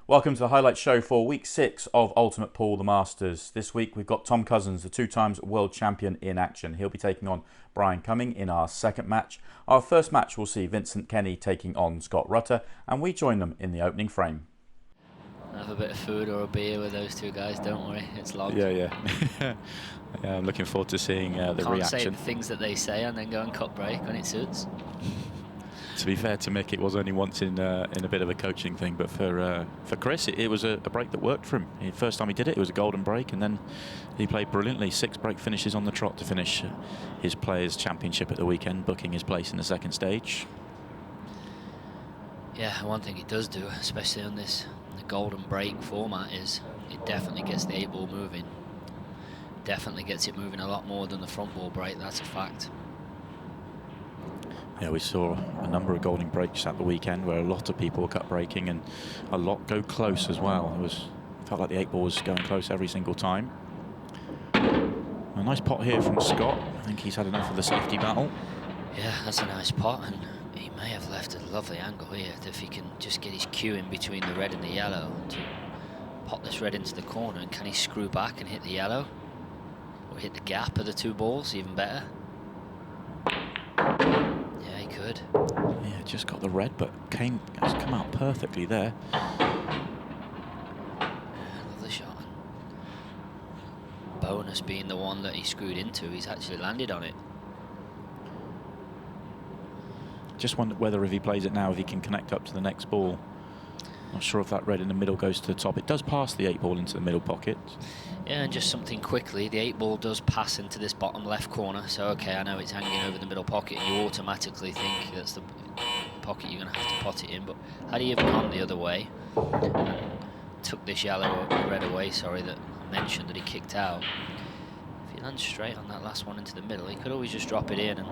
Welcome to the highlight show for week 6 of Ultimate Pool, the Masters. This week we've got Tom Cousins, the 2 times world champion, in action. He'll be taking on Brian Cumming in our second match. Our first match will see Vincent Kenny taking on Scott Rutter, and we join them in the opening frame. Have a bit of food or a beer with those two guys, don't worry, it's logged. Yeah. I'm looking forward to seeing the Can't reaction. say the things that they say and then go and cut break when it suits. To be fair to Mick, it was only once in a bit of a coaching thing, but for Chris, it was a break that worked for him. The first time he did it, it was a golden break, and then he played brilliantly. 6 break finishes on the trot to finish his Players' Championship at the weekend, booking his place in the second stage. Yeah, one thing it does do, especially on the golden break format, is it definitely gets the 8-ball moving. Definitely gets it moving a lot more than the front ball break, that's a fact. Yeah, we saw a number of golden breaks at the weekend where a lot of people were cut breaking and a lot go close as well. Felt like the 8-ball was going close every single time. A nice pot here from Scott. I think he's had enough of the safety battle. Yeah, that's a nice pot, and he may have left a lovely angle here if he can just get his cue in between the red and the yellow to pot this red into the corner. And can he screw back and hit the yellow? Or hit the gap of the 2 balls, even better? Yeah, he could. Yeah, just got the red, but has come out perfectly there. Yeah, lovely shot. Bonus being the one that he screwed into, he's actually landed on it. Just wondered whether if he plays it now, if he can connect up to the next ball. Not sure if that red in the middle goes to the top. It does pass the 8-ball into the middle pocket. Yeah, and just something quickly, the 8-ball does pass into this bottom left corner. So, okay, I know it's hanging over the middle pocket, and you automatically think that's the pocket you're going to have to pot it in. But had he have gone the other way, and took this yellow or red away, sorry, that I mentioned that he kicked out, if he lands straight on that last one into the middle, he could always just drop it in and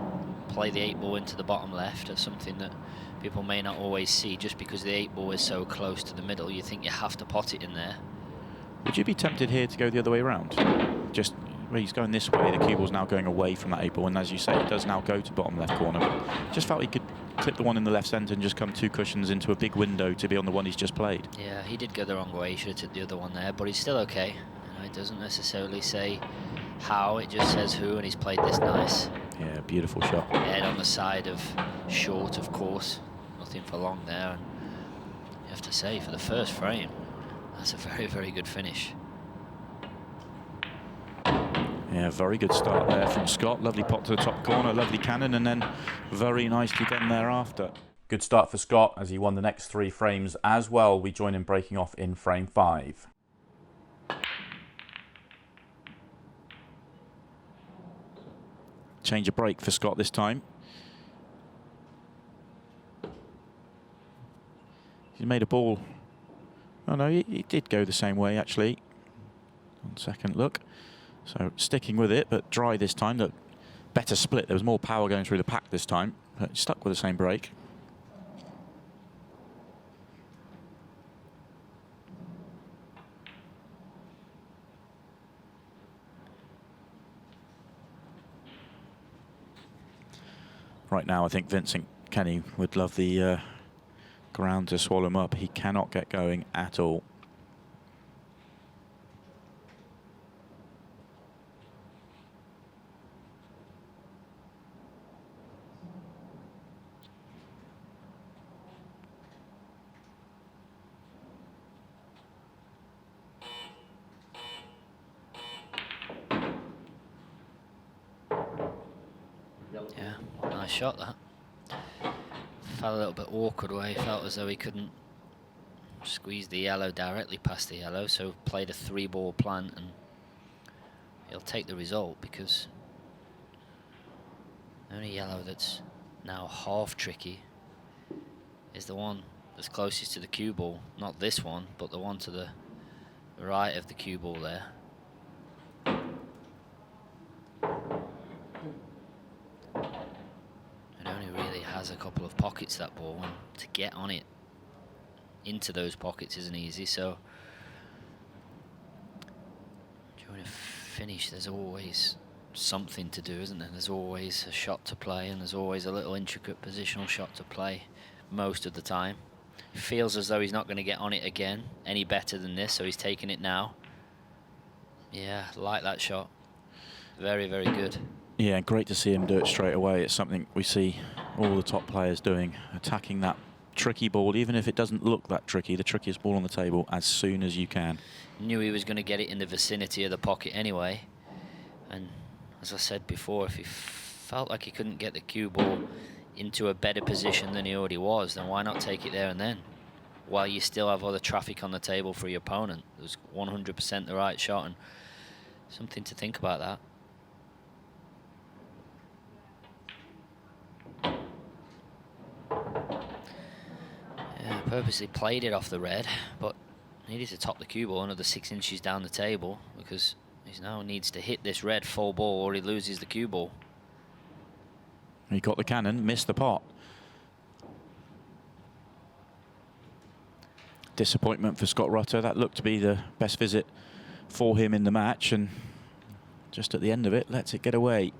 play the 8-ball into the bottom left. That's something that people may not always see. Just because the 8-ball is so close to the middle, you think you have to pot it in there. Would you be tempted here to go the other way around? Just where he's going this way, the cue ball's now going away from that 8-ball, and as you say, it does now go to bottom left corner. But just felt he could clip the one in the left centre and just come 2 cushions into a big window to be on the one he's just played. Yeah, he did go the wrong way. He should have took the other one there, but he's still okay. You know, it doesn't necessarily say how, it just says who, and he's played this nice. Yeah, beautiful shot. Head on the side of short, of course. Nothing for long there. And you have to say, for the first frame, that's a very, very good finish. Yeah, very good start there from Scott. Lovely pot to the top corner, lovely cannon, and then very nicely done thereafter. Good start for Scott as he won the next 3 frames as well. We join him breaking off in frame 5. Change of break for Scott this time. He made a ball. Oh no, he did go the same way actually. On second look. So sticking with it, but dry this time. Look, better split. There was more power going through the pack this time. But stuck with the same break. Right now, I think Vincent Kenny would love the ground to swallow him up. He cannot get going at all. Yeah, nice shot that. Felt a little bit awkward where he felt as though he couldn't squeeze the yellow directly past the yellow, so played a 3-ball plant, and he'll take the result because the only yellow that's now half tricky is the one that's closest to the cue ball. Not this one, but the one to the right of the cue ball there. It only really has a couple of pockets, that ball, and to get on it into those pockets isn't easy. So during a finish, there's always something to do, isn't there? There's always a shot to play, and there's always a little intricate positional shot to play most of the time. Feels as though he's not going to get on it again any better than this, so he's taking it now. Yeah, like that shot. Very, very good. Yeah, great to see him do it straight away. It's something we see all the top players doing, attacking that tricky ball, even if it doesn't look that tricky, the trickiest ball on the table, as soon as you can. Knew he was going to get it in the vicinity of the pocket anyway. And as I said before, if he felt like he couldn't get the cue ball into a better position than he already was, then why not take it there and then? While you still have other traffic on the table for your opponent. It was 100% the right shot, and something to think about that. Yeah, purposely played it off the red, but needed to top the cue ball another 6 inches down the table, because he now needs to hit this red full ball or he loses the cue ball. He got the cannon, missed the pot. Disappointment for Scott Rutter. That looked to be the best visit for him in the match, and just at the end of it, lets it get away.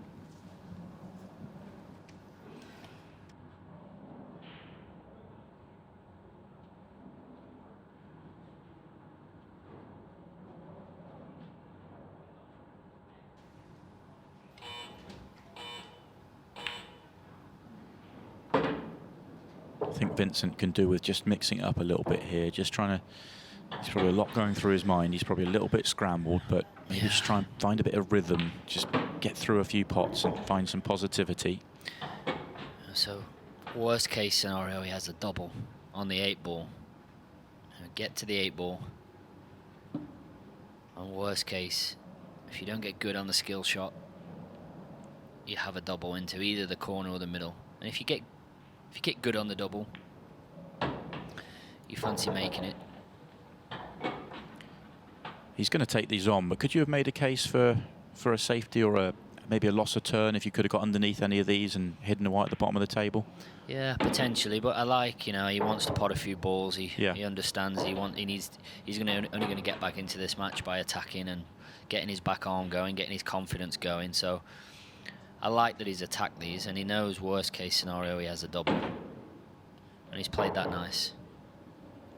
I think Vincent can do with just mixing it up a little bit here, just trying to, there's probably a lot going through his mind. He's probably a little bit scrambled, but maybe just try and find a bit of rhythm, just get through a few pots and find some positivity. So, worst case scenario, he has a double on the 8-ball. Get to the 8-ball. And worst case, if you don't get good on the skill shot, you have a double into either the corner or the middle. And if you get good on the double, you fancy making it. He's going to take these on, but could you have made a case for a safety or maybe a loss of turn if you could have got underneath any of these and hidden the white at the bottom of the table? Yeah, potentially, but I like, he wants to pot a few balls. He understands he's only going to get back into this match by attacking and getting his back arm going, getting his confidence going. So I like that he's attacked these, and he knows worst case scenario he has a double, and he's played that nice.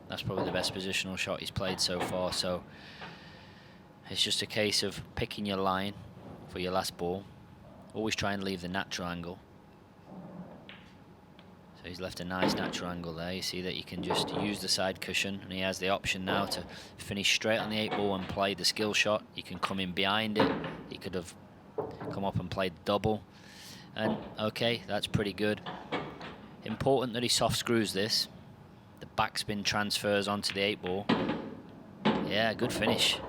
That's probably the best positional shot he's played so far. So it's just a case of picking your line for your last ball. Always try and leave the natural angle. So he's left a nice natural angle there. You see that you can just use the side cushion, and he has the option now to finish straight on the 8-ball and play the skill shot. You can come in behind it. He could have come up and played double. And okay, that's pretty good. Important that he soft screws this. The backspin transfers onto the 8-ball. Yeah, good finish.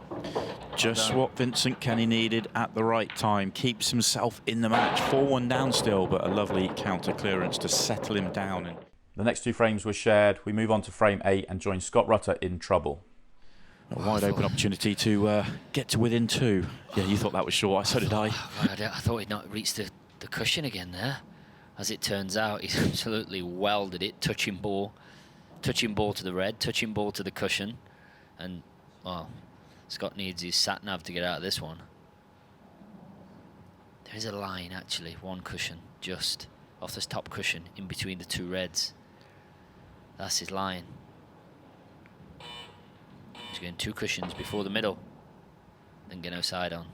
Just what Vincent Kenny needed at the right time. Keeps himself in the match. 4-1 down still, but a lovely counter clearance to settle him down. The next two frames were shared. We move on to frame 8 and join Scott Rutter in trouble. A wide open opportunity to get to within 2. Yeah, you thought that was short. So did I. I thought he'd not reached the cushion again there. As it turns out, he's absolutely welded it. Touching ball to the red, touching ball to the cushion. And, well, Scott needs his sat-nav to get out of this one. There is a line, actually, one cushion, just off this top cushion, in between the two reds. That's his line. He's going 2 cushions before the middle, then get no side on.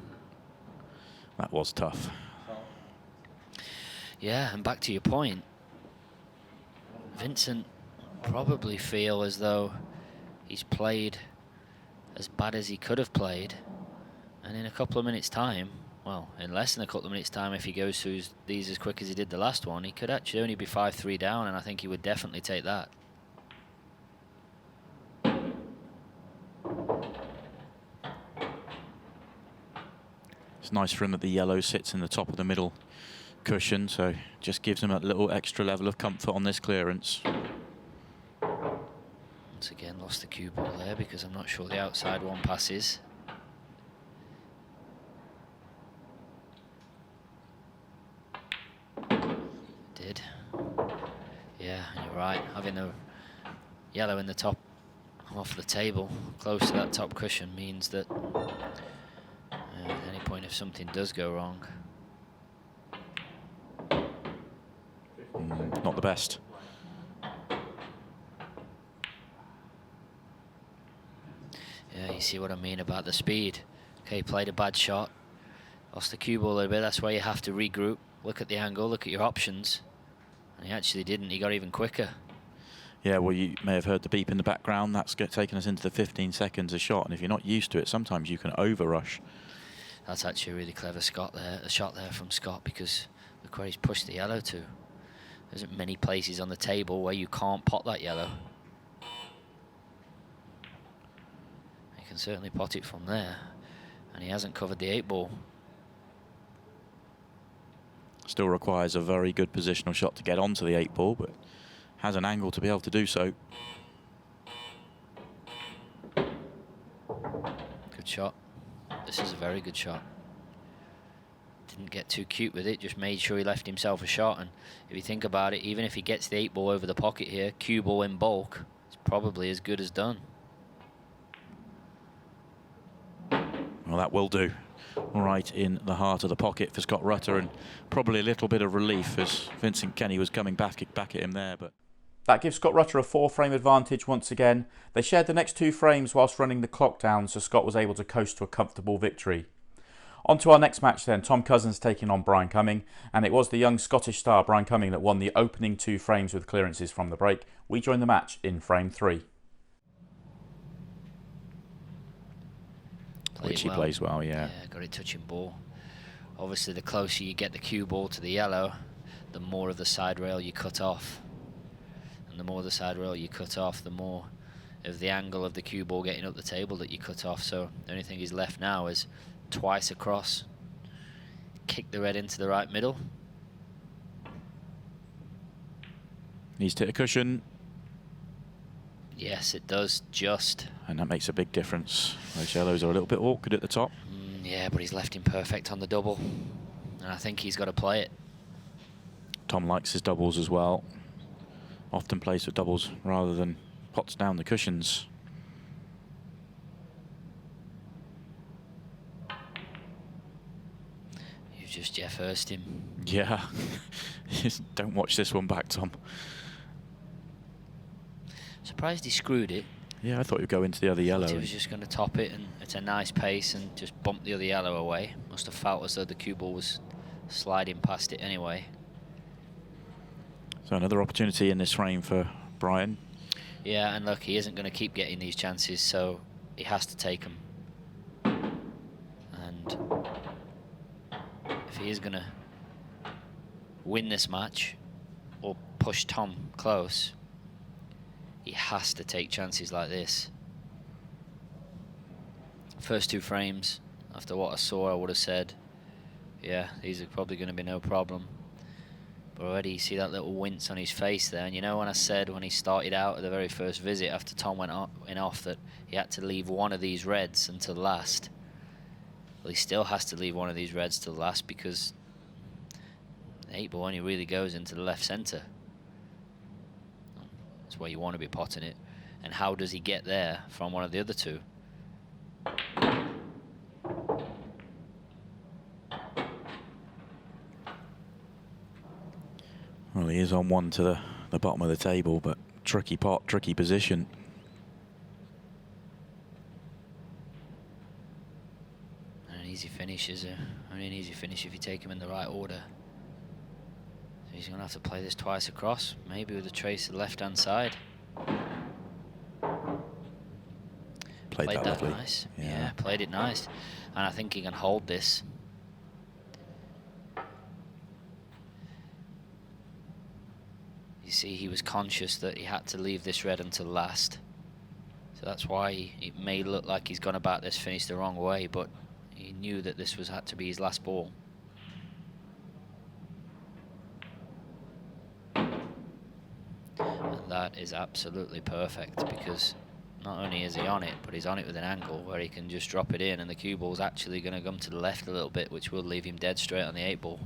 That was tough. Yeah, and back to your point, Vincent probably feel as though he's played as bad as he could have played, and in a couple of minutes' time, well, in less than a couple of minutes' time, if he goes through these as quick as he did the last one, he could actually only be 5-3 down, and I think he would definitely take that. It's nice for him that the yellow sits in the top of the middle cushion, so just gives him a little extra level of comfort on this clearance. Once again, lost the cue ball there because I'm not sure the outside one passes. Did. Yeah, you're right. Having the yellow in the top off the table, close to that top cushion, means that at any point if something does go wrong. Not the best. Yeah, you see what I mean about the speed. Okay, played a bad shot. Lost the cue ball a little bit. That's why you have to regroup. Look at the angle, look at your options. And he actually didn't. He got even quicker. Yeah, well, you may have heard the beep in the background. That's taken us into the 15 seconds a shot. And if you're not used to it, sometimes you can over-rush. That's actually a really clever shot there from Scott, because look where he's pushed the yellow to. There isn't many places on the table where you can't pot that yellow. He can certainly pot it from there. And he hasn't covered the 8-ball. Still requires a very good positional shot to get onto the 8-ball, but has an angle to be able to do so. Good shot. This is a very good shot. Didn't get too cute with it, just made sure he left himself a shot. And if you think about it, even if he gets the 8-ball over the pocket here, cue ball in bulk, it's probably as good as done. Well, that will do. Right in the heart of the pocket for Scott Rutter, and probably a little bit of relief as Vincent Kenny was coming back at him there. But that gives Scott Rutter a 4-frame advantage once again. They shared the next 2 frames whilst running the clock down, so Scott was able to coast to a comfortable victory. On to our next match then, Tom Cousins taking on Brian Cumming, and it was the young Scottish star Brian Cumming that won the opening 2 frames with clearances from the break. We join the match in frame 3. Which he plays well, yeah. Yeah, got it touching ball. Obviously, the closer you get the cue ball to the yellow, the more of the side rail you cut off. And the more the side rail you cut off, the more of the angle of the cue ball getting up the table that you cut off. So the only thing he's left now is twice across, kick the red into the right middle. Needs to hit a cushion. Yes, it does, just. And that makes a big difference. Those yellows are a little bit awkward at the top. Yeah, but he's left him perfect on the double. And I think he's got to play it. Tom likes his doubles as well. Often plays with doubles rather than pots down the cushions. You've just Jeff Hurst him. Yeah. Don't watch this one back, Tom. Surprised he screwed it. Yeah, I thought he'd go into the other yellow. He was just going to top it, and at a nice pace, and just bump the other yellow away. Must have felt as though the cue ball was sliding past it anyway. So another opportunity in this frame for Brian. Yeah, and look, he isn't going to keep getting these chances, so he has to take them. And if he is going to win this match or push Tom close, he has to take chances like this. First 2 frames, after what I saw, I would have said, yeah, these are probably going to be no problem. But already you see that little wince on his face there. And you know when I said when he started out at the very first visit after Tom went off that he had to leave one of these reds until last? Well, he still has to leave one of these reds till last, because the 8-ball only really goes into the left centre. That's where you want to be potting it. And how does he get there from one of the other 2? Well, he is on one to the bottom of the table, but tricky pot, tricky position. And an easy finish is only an easy finish if you take him in the right order. So he's going to have to play this twice across, maybe with a trace to the left-hand side. Played that lovely. Nice. Yeah, played it nice. And I think he can hold this. You see, he was conscious that he had to leave this red until last. So that's why it may look like he's gone about this finish the wrong way, but he knew that this had to be his last ball. And that is absolutely perfect, because not only is he on it, but he's on it with an angle where he can just drop it in, and the cue ball's actually going to come to the left a little bit, which will leave him dead straight on the 8-ball.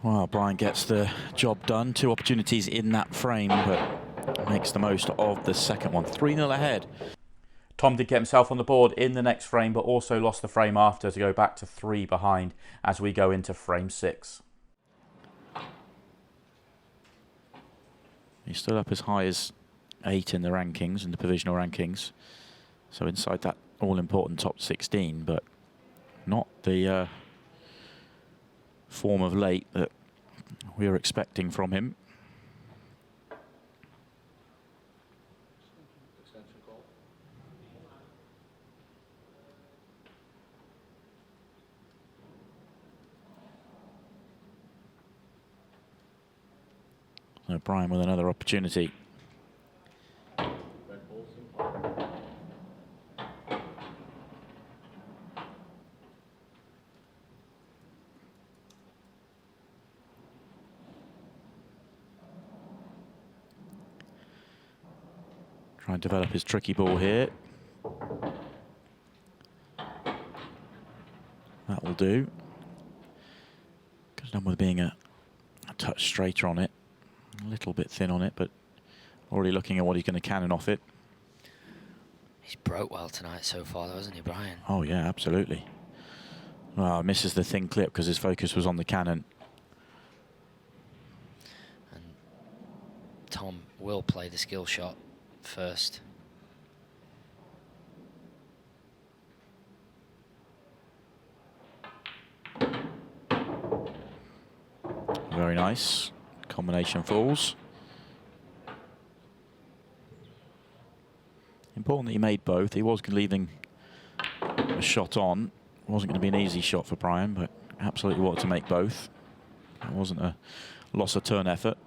Well, Brian gets the job done. 2 opportunities in that frame, but makes the most of the second one. 3-0 ahead. Tom did get himself on the board in the next frame, but also lost the frame after to go back to 3 behind as we go into frame 6. He's still up as high as 8 in the rankings, in the provisional rankings. So inside that all-important top 16, but not the form of late that we were expecting from him. So Brian with another opportunity. Try and develop his tricky ball here. That will do. Could have done with being a touch straighter on it. A little bit thin on it, but already looking at what he's going to cannon off it. He's broke well tonight so far, though, hasn't he, Brian? Oh, yeah, absolutely. Well, misses the thin clip because his focus was on the cannon. And Tom will play the skill shot first. Very nice. Combination falls. Important that he made both. He was leaving a shot on. It wasn't going to be an easy shot for Brian, but absolutely wanted to make both. It wasn't a loss of turn effort.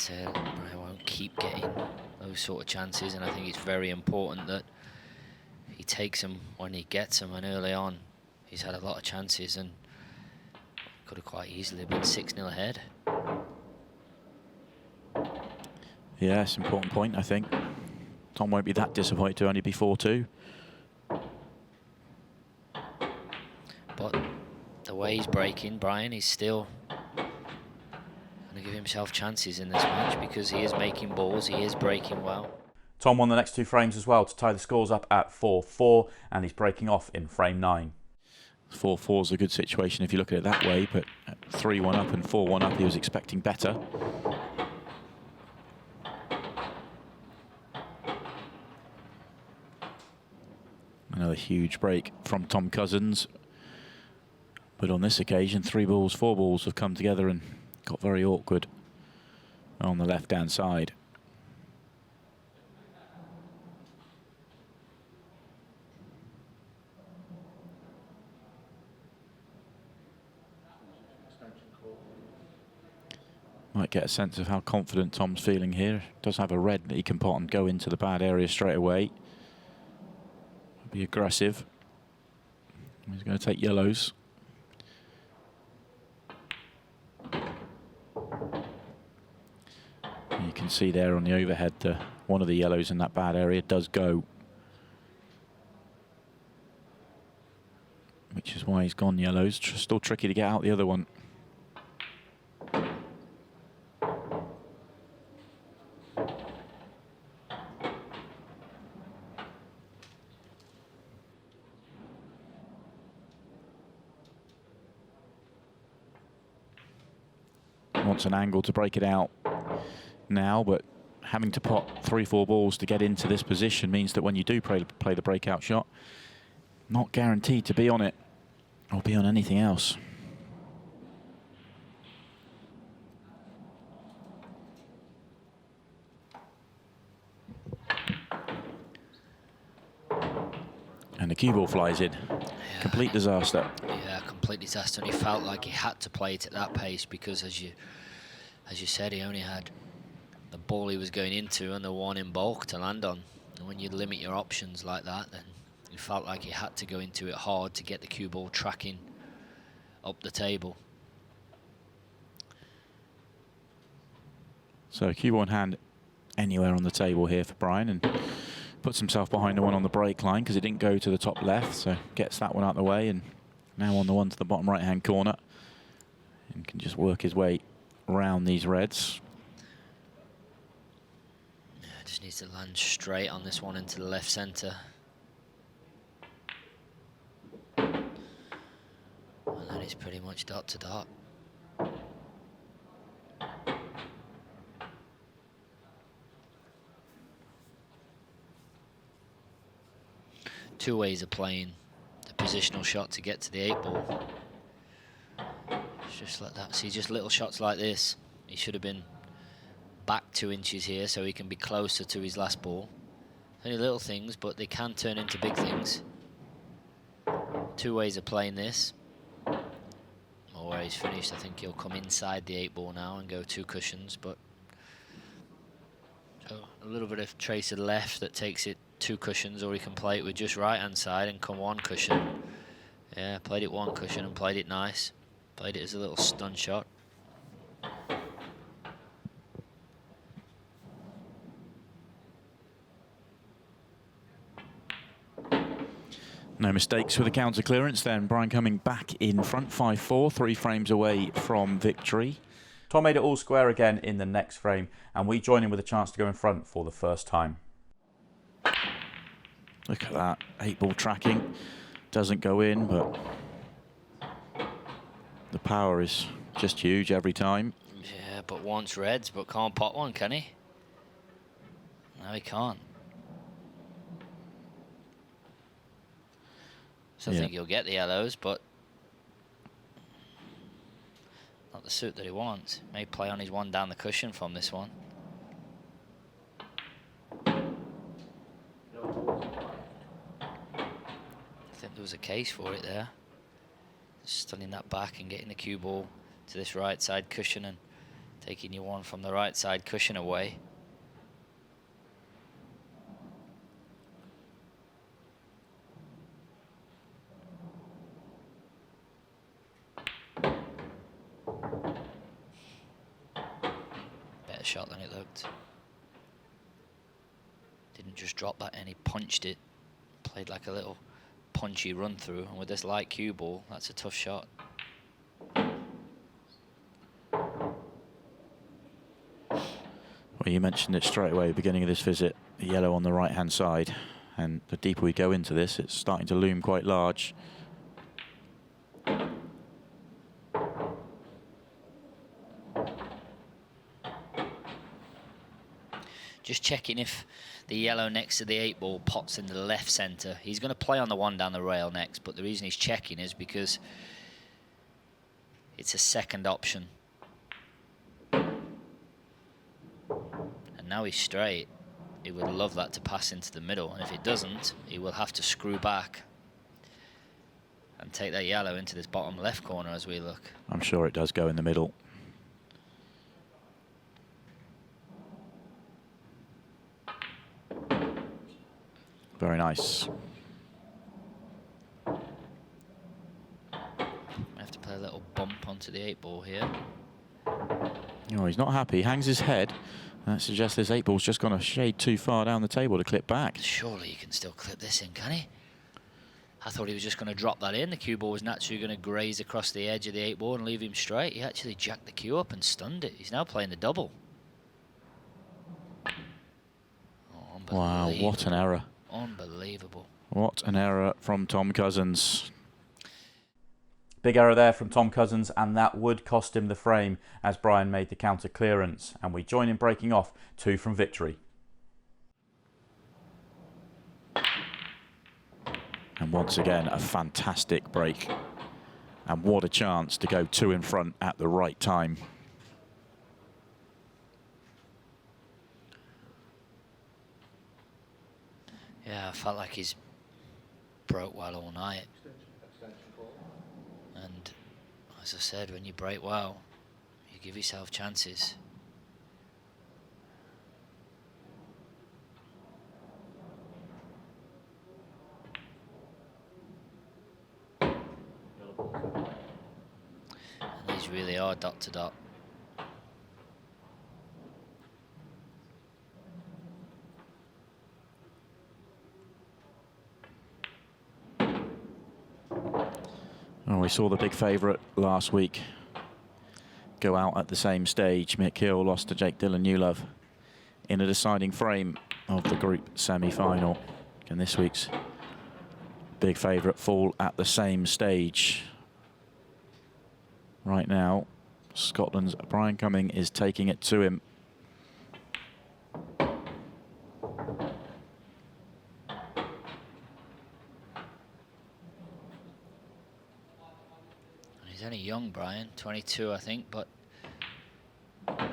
Brian won't keep getting those sort of chances, and I think it's very important that he takes them when he gets them. And early on, he's had a lot of chances and could have quite easily been 6-0 ahead. Yes, important point, I think. Tom won't be that disappointed to only be 4-2. But the way he's breaking, Brian, he's still going to give himself chances in this match because he is making balls, he is breaking well. Tom won the next 2 frames as well to tie the scores up at 4-4, and he's breaking off in frame 9. 4-4 is a good situation if you look at it that way, but at 3-1 up and 4-1 up, he was expecting better. Another huge break from Tom Cousins. But on this occasion, 3 balls, 4 balls have come together and got very awkward on the left-hand side. Might get a sense of how confident Tom's feeling here. Does have a red that he can pot and go into the bad area straight away. Be aggressive. He's going to take yellows. You can see there on the overhead, one of the yellows in that bad area does go. Which is why he's gone yellows. Still tricky to get out the other one. Wants an angle to break it out now, but having to pot 3-4 balls to get into this position means that when you do play the breakout shot, not guaranteed to be on it or be on anything else. And the cue ball flies in. Yeah. Complete disaster. Yeah, complete disaster. And he felt like he had to play it at that pace because, as you said, he only had the ball he was going into and the one in bulk to land on. And when you limit your options like that, then he felt like he had to go into it hard to get the cue ball tracking up the table. So cue ball in hand anywhere on the table here for Brian, and puts himself behind the one on the break line because it didn't go to the top left, so gets that one out of the way, and now on the one to the bottom right-hand corner, and can just work his way around these reds. Yeah, just needs to land straight on this one into the left centre. And then it's pretty much dot to dot. Two ways of playing the positional shot to get to the 8-ball. Just like that. See, just little shots like this. He should have been back 2 inches here so he can be closer to his last ball. Only little things, but they can turn into big things. Two ways of playing this. Or where he's finished, I think he'll come inside the 8-ball now and go 2 cushions, but so a little bit of trace of left that takes it 2 cushions, or he can play it with just right-hand side and come 1 cushion. Yeah, played it 1 cushion and played it nice. Played it as a little stun shot. No mistakes with the counter clearance then. Brian Cumming back in front, 5-4, 3 frames away from victory. Tom made it all square again in the next frame, and we join him with a chance to go in front for the first time. Look at that, 8-ball tracking. Doesn't go in, but the power is just huge every time. Yeah, but wants reds, but can't pot one, can he? No, he can't. So I think he'll get the yellows, but not the suit that he wants. May play on his one down the cushion from this one. I think there was a case for it there. Stunning that back and getting the cue ball to this right side cushion and taking your one from the right side cushion away. Better shot than it looked. Didn't just drop that in, he punched it. Played like a little punchy run through, and with this light cue ball, that's a tough shot. Well, you mentioned it straight away at the beginning of this visit, the yellow on the right-hand side, and the deeper we go into this, it's starting to loom quite large. Just checking if the yellow next to the 8-ball pots in the left centre. He's going to play on the one down the rail next, but the reason he's checking is because it's a second option. And now he's straight. He would love that to pass into the middle, and if it doesn't, he will have to screw back and take that yellow into this bottom left corner as we look. I'm sure it does go in the middle. Very nice. I have to play a little bump onto the 8-ball here. Oh, he's not happy. He hangs his head. That suggests this 8-ball's just gone a shade too far down the table to clip back. Surely you can still clip this in, can he? I thought he was just going to drop that in. The cue ball was naturally going to graze across the edge of the 8-ball and leave him straight. He actually jacked the cue up and stunned it. He's now playing the double. Oh, Wow, what an error. Unbelievable. What an error from Tom Cousins. Big error there from Tom Cousins, and that would cost him the frame as Brian made the counter clearance, and we join in breaking off 2 from victory. And once again, a fantastic break. And what a chance to go 2 in front at the right time. Yeah, I felt like he's broke well all night. And as I said, when you break well, you give yourself chances. And these really are dot to dot. Well, we saw the big favourite last week go out at the same stage. Mick Hill lost to Jake Dylan Newlove in a deciding frame of the group semi-final. And this week's big favourite fall at the same stage. Right now, Scotland's Brian Cumming is taking it to him. He's only young, Brian, 22, I think, but I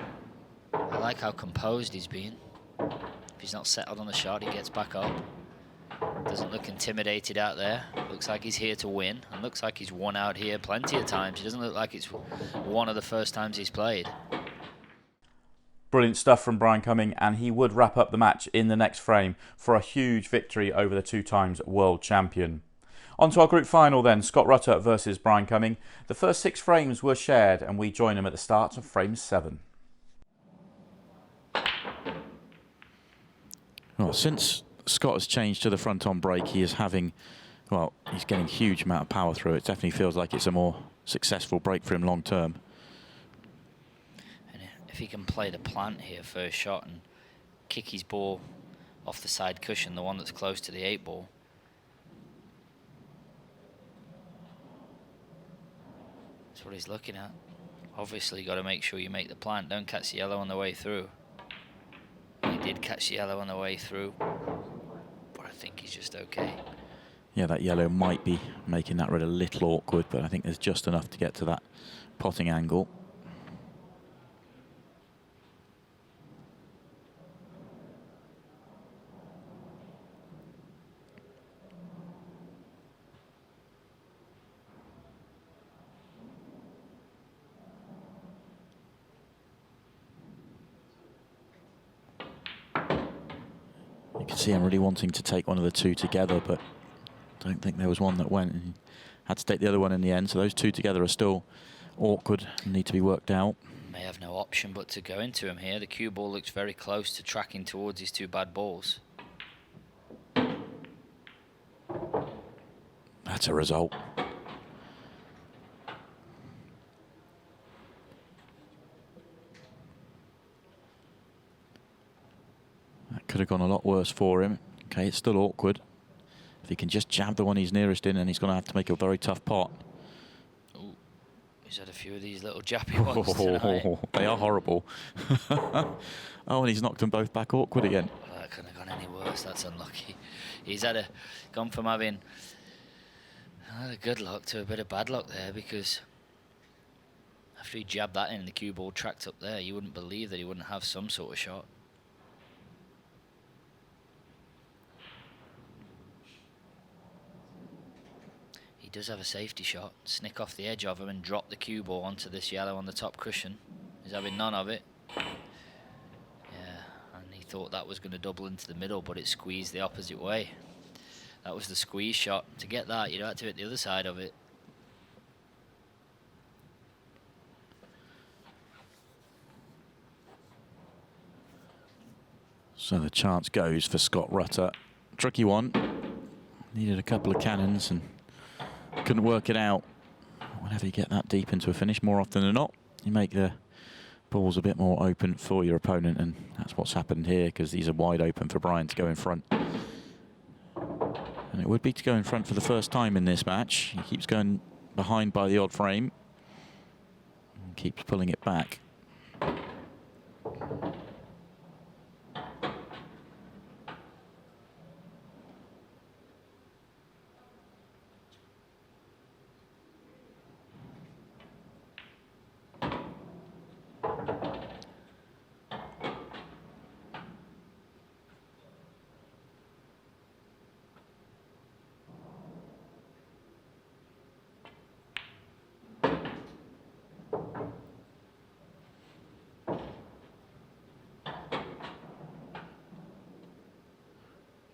like how composed he's been. If he's not settled on the shot, he gets back up. Doesn't look intimidated out there. Looks like he's here to win, and looks like he's won out here plenty of times. He doesn't look like it's one of the first times he's played. Brilliant stuff from Brian Cumming, and he would wrap up the match in the next frame for a huge victory over the 2 times world champion. On to our group final then, Scott Rutter versus Brian Cumming. The first 6 frames were shared, and we join him at the start of frame 7. Well, since Scott has changed to the front on break, he is having, well, he's getting a huge amount of power through it. It definitely feels like it's a more successful break for him long term. And if he can play the plant here first shot and kick his ball off the side cushion, the one that's close to the 8 ball, that's what he's looking at. Obviously, you got to make sure you make the plant. Don't catch the yellow on the way through. He did catch the yellow on the way through, but I think he's just okay. Yeah, that yellow might be making that red a little awkward, but I think there's just enough to get to that potting angle. You can see him really wanting to take one of the 2 together, but I don't think there was one that went. And he had to take the other one in the end, so those 2 together are still awkward and need to be worked out. May have no option but to go into him here. The cue ball looks very close to tracking towards his 2 bad balls. That's a result. That could have gone a lot worse for him. Okay, it's still awkward. If he can just jab the one he's nearest in, and he's going to have to make a very tough pot. Ooh, he's had a few of these little jappy ones tonight. They are horrible. Oh, and he's knocked them both back awkward again. Well, that couldn't have gone any worse. That's unlucky. He's gone from having good luck to a bit of bad luck there, because after he jabbed that in, the cue ball tracked up there, you wouldn't believe that he wouldn't have some sort of shot. He does have a safety shot. Snick off the edge of him and drop the cue ball onto this yellow on the top cushion. He's having none of it. Yeah, and he thought that was going to double into the middle, but it squeezed the opposite way. That was the squeeze shot. To get that, you'd have to hit the other side of it. So the chance goes for Scott Rutter. Tricky one. Needed a couple of cannons and couldn't work it out. Whenever you get that deep into a finish, more often than not, you make the balls a bit more open for your opponent, and that's what's happened here, because these are wide open for Brian to go in front. And it would be to go in front for the first time in this match. He keeps going behind by the odd frame and keeps pulling it back.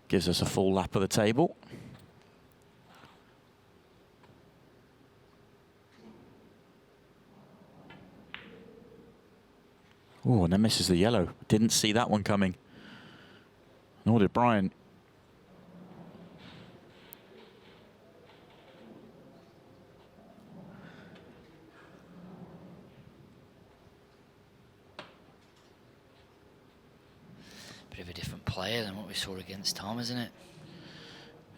Gives us a full lap of the table. Oh, and then misses the yellow. Didn't see that one coming. Nor did Brian. scale than what we saw against Tom, isn't it?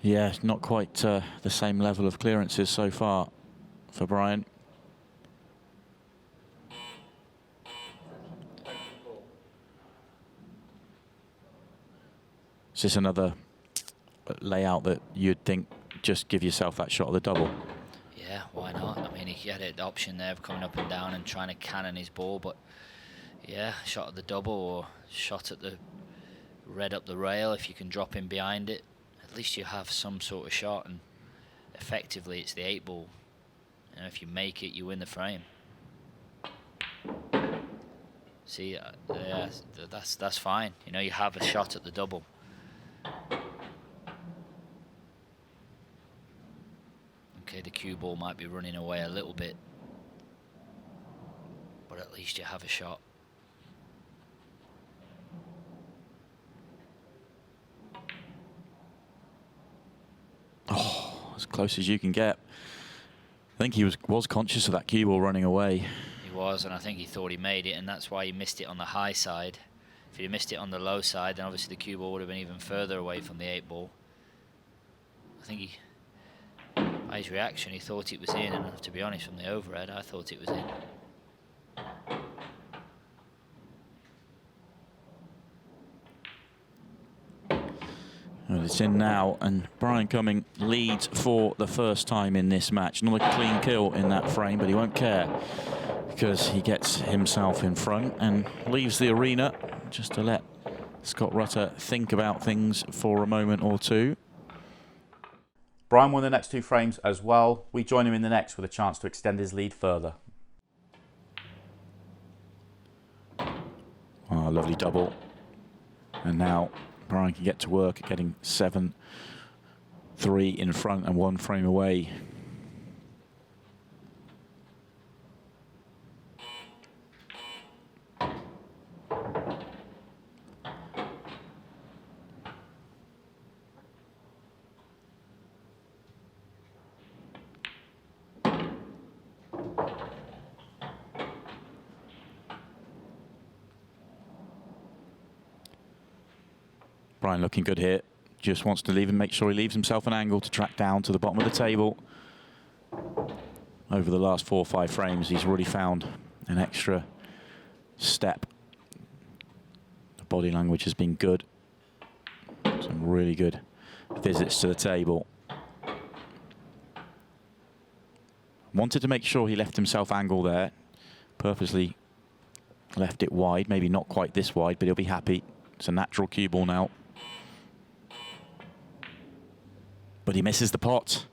Yeah, not quite the same level of clearances so far for Brian. Is this another layout that you'd think just give yourself that shot of the double? Yeah, why not? I mean, he had the option there of coming up and down and trying to cannon his ball, but yeah, shot at the double or shot at the red up the rail. If you can drop in behind it, at least you have some sort of shot, and effectively it's the 8-ball. You know, if you make it, you win the frame. See, yeah, that's fine. You know, you have a shot at the double. Okay, the cue ball might be running away a little bit, but at least you have a shot. Oh, as close as you can get. I think he was conscious of that cue ball running away. He was, and I think he thought he made it, and that's why he missed it on the high side. If he missed it on the low side, then obviously the cue ball would have been even further away from the 8-ball. I think he, by his reaction, he thought it was in, and to be honest, from the overhead, I thought it was in. Well, it's in now, and Brian Cumming leads for the first time in this match. Not a clean kill in that frame, but he won't care because he gets himself in front and leaves the arena just to let Scott Rutter think about things for a moment or two. Brian won the next 2 frames as well. We join him in the next with a chance to extend his lead further. Oh, lovely double. And now Brian can get to work at getting 7-3 in front and 1 frame away. Brian looking good here. Just wants to leave and make sure he leaves himself an angle to track down to the bottom of the table. Over the last 4 or 5 frames, he's already found an extra step. The body language has been good. Some really good visits to the table. Wanted to make sure he left himself angle there. Purposely left it wide, maybe not quite this wide, but he'll be happy. It's a natural cue ball now. But he misses the pot.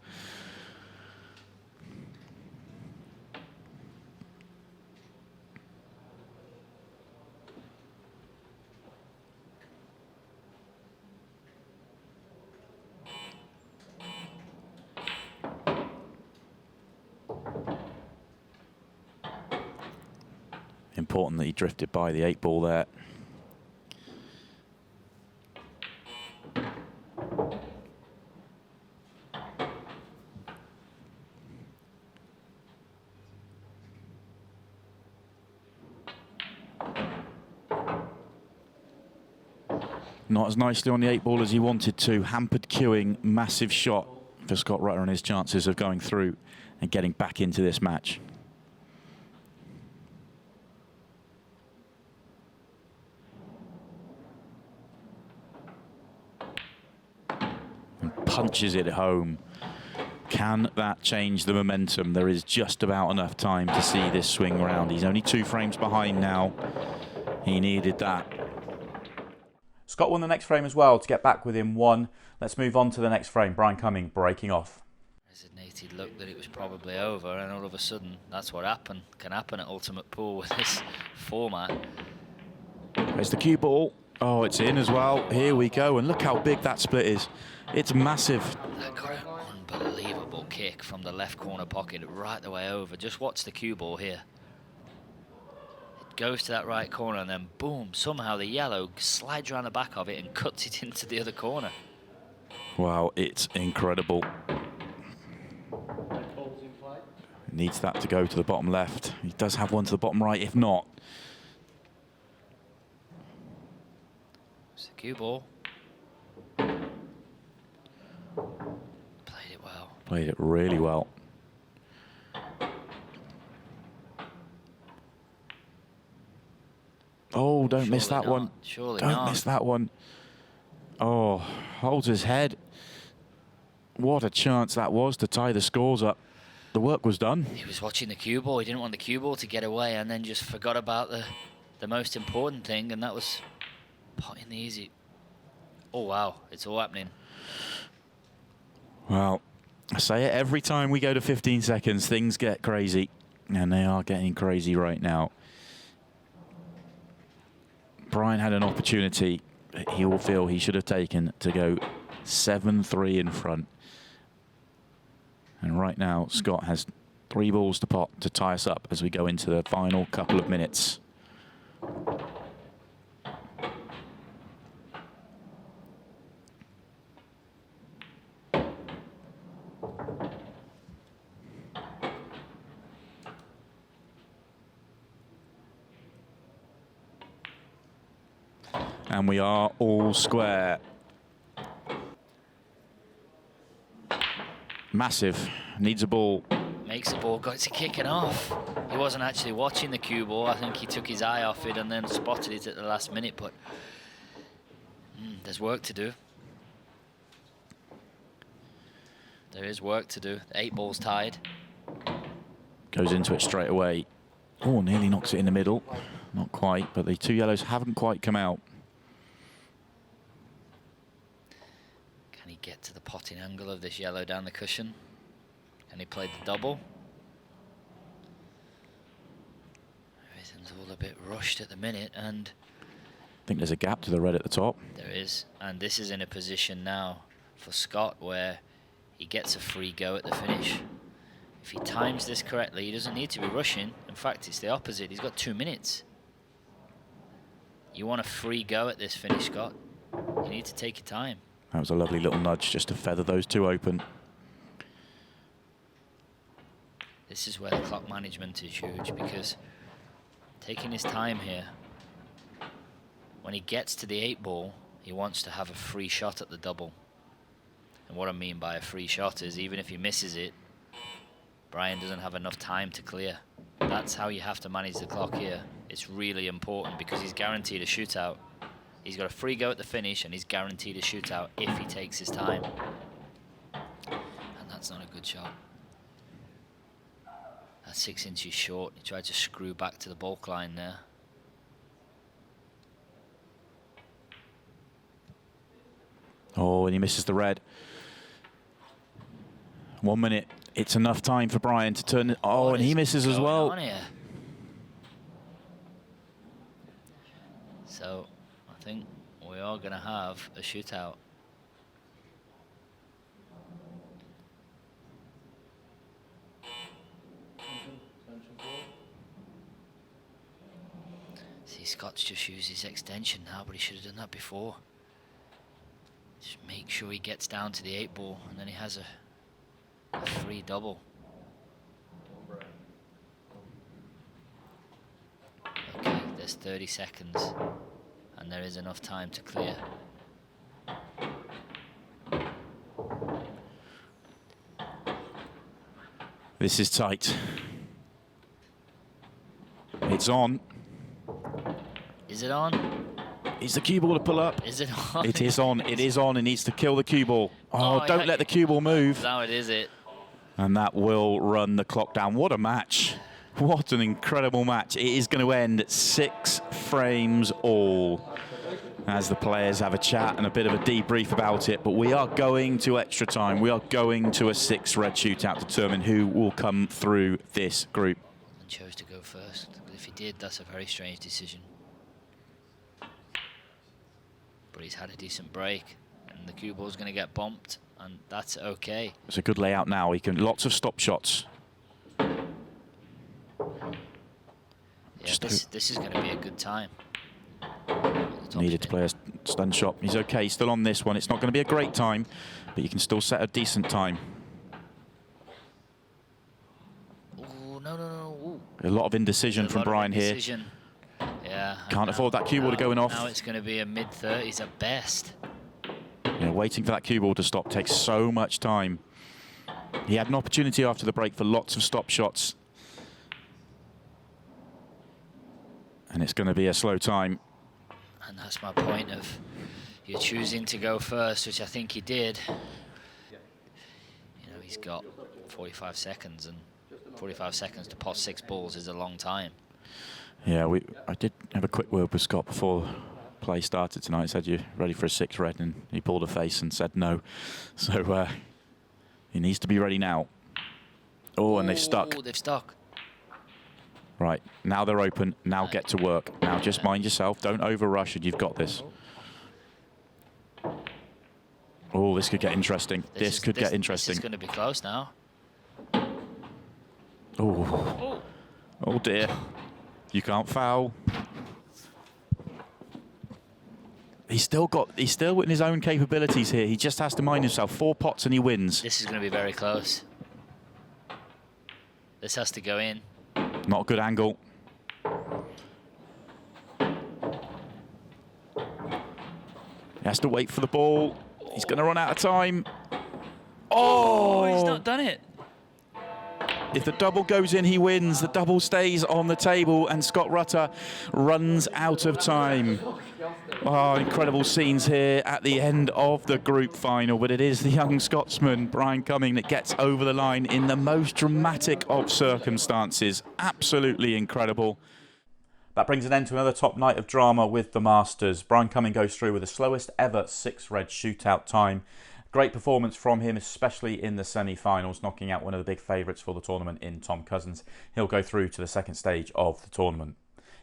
Important that he drifted by the 8-ball there. Not as nicely on the 8-ball as he wanted to. Hampered cueing, massive shot for Scott Rutter and his chances of going through and getting back into this match. And punches it home. Can that change the momentum? There is just about enough time to see this swing round. He's only 2 frames behind now. He needed that. Scott won the next frame as well to get back within 1. Let's move on to the next frame. Brian Cumming breaking off. Resonated look that it was probably over, and all of a sudden that's what can happen at Ultimate Pool with this format. There's the cue ball. Oh, it's in as well. Here we go, and look how big that split is. It's massive. That got an unbelievable kick from the left corner pocket right the way over. Just watch the cue ball here. Goes to that right corner, and then boom, somehow the yellow slides around the back of it and cuts it into the other corner. Wow, it's incredible. Needs that to go to the bottom left. He does have one to the bottom right, if not. It's the cue ball. Played it well. Played it really well. Oh, don't miss that one. Surely Don't not. miss that one. Oh, holds his head. What a chance that was to tie the scores up. The work was done. He was watching the cue ball. He didn't want the cue ball to get away, and then just forgot about the most important thing, and that was potting the easy. Oh, wow. It's all happening. Well, I say it every time we go to 15 seconds, things get crazy. And they are getting crazy right now. Brian had an opportunity he will feel he should have taken to go 7-3 in front. And right now, Scott has 3 balls to pot to tie us up as we go into the final couple of minutes. And we are all square. Massive. Needs a ball. Makes the ball, got it kicking off. He wasn't actually watching the cue ball. I think he took his eye off it and then spotted it at the last minute, but there's work to do. There is work to do. The 8 ball's tied. Goes into it straight away. Oh, nearly knocks it in the middle. Not quite, but the 2 yellows haven't quite come out. Can he get to the potting angle of this yellow down the cushion? Can he play the double? Everything's all a bit rushed at the minute, and I think there's a gap to the red at the top. there is. And this is in a position now for Scott where he gets a free go at the finish. If he times this correctly, he doesn't need to be rushing. In fact, it's the opposite. He's got 2 minutes. You want a free go at this finish, Scott. You need to take your time. That was a lovely little nudge just to feather those 2 open. This is where the clock management is huge, because taking his time here, when he gets to the 8 ball, he wants to have a free shot at the double. And what I mean by a free shot is even if he misses it, Brian doesn't have enough time to clear. That's how you have to manage the clock here. It's really important because he's guaranteed a shootout. He's got a free go at the finish and he's guaranteed a shootout if he takes his time. And that's not a good shot. That's 6 inches short. He tried to screw back to the bulk line there. Oh, and he misses the red. 1 minute. It's enough time for Brian to turn it. Oh, and he misses as well. So, I think we are going to have a shootout. See, Scott's just used his extension now, but he should have done that before. Just make sure he gets down to the 8 ball, and then he has a free double. Okay, there's 30 seconds, and there is enough time to clear. This is tight. It's on. Is it on? Is the cue ball to pull up? Is it on? It is on. It is on. It needs to kill the cue ball. Oh, don't let the cue ball move. Now it is it. And that will run the clock down. What a match. What an incredible match. It is going to end 6 frames all as the players have a chat and a bit of a debrief about it. But we are going to extra time. We are going to a 6 red shootout to determine who will come through this group. And chose to go first. But if he did, that's a very strange decision. But he's had a decent break, and the cue ball's going to get bumped, and that's okay. It's a good layout now. He can lots of stop shots. Yeah, this is going to be a good time. Needed to play a stun shot. He's okay. Still on this one. It's not going to be a great time, but you can still set a decent time. Ooh, no. Ooh. A lot of indecision from Brian here. Yeah. Can't afford that cue ball to going off. Now it's going to be a mid-30s at best. Waiting for that cue ball to stop takes so much time. He had an opportunity after the break for lots of stop shots. And it's going to be a slow time. And that's my point of you're choosing to go first, which I think he did. You know, he's got 45 seconds, and 45 seconds to pot 6 balls is a long time. Yeah, I did have a quick word with Scott before play started tonight. He said, "You ready for a 6 red?" And he pulled a face and said no. So he needs to be ready now. Oh, and they've stuck. Oh, they've stuck. Right, now they're open. Now get to work. Now just mind yourself. Don't over-rush, and you've got this. Oh, this could get interesting. This could get interesting. This is going to be close now. Oh. Oh, dear. You can't foul. He's still in his own capabilities here. He just has to mind himself. 4 pots and he wins. This is going to be very close. This has to go in. Not a good angle. He has to wait for the ball. He's going to run out of time. Oh! He's not done it. If the double goes in, he wins. The double stays on the table, and Scott Rutter runs out of time. Oh, incredible scenes here at the end of the group final, but it is the young Scotsman, Brian Cumming, that gets over the line in the most dramatic of circumstances. Absolutely incredible. That brings an end to another top night of drama with the Masters. Brian Cumming goes through with the slowest ever 6 red shootout time. Great performance from him, especially in the semi-finals, knocking out one of the big favourites for the tournament in Tom Cousins. He'll go through to the second stage of the tournament.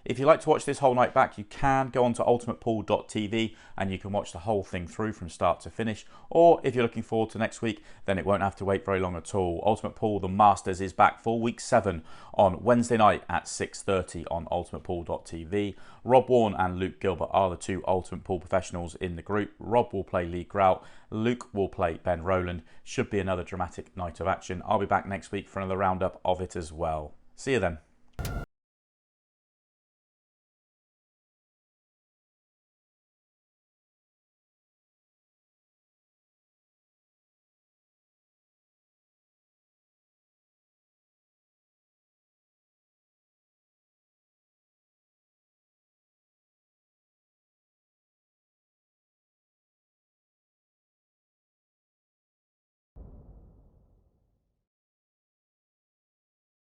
If you'd like to watch this whole night back, you can go on to ultimatepool.tv and you can watch the whole thing through from start to finish. Or if you're looking forward to next week, then it won't have to wait very long at all. Ultimate Pool, the Masters, is back for week 7 on Wednesday night at 6:30 on ultimatepool.tv. Rob Warren and Luke Gilbert are the 2 Ultimate Pool professionals in the group. Rob will play Lee Grout. Luke will play Ben Rowland. Should be another dramatic night of action. I'll be back next week for another roundup of it as well. See you then.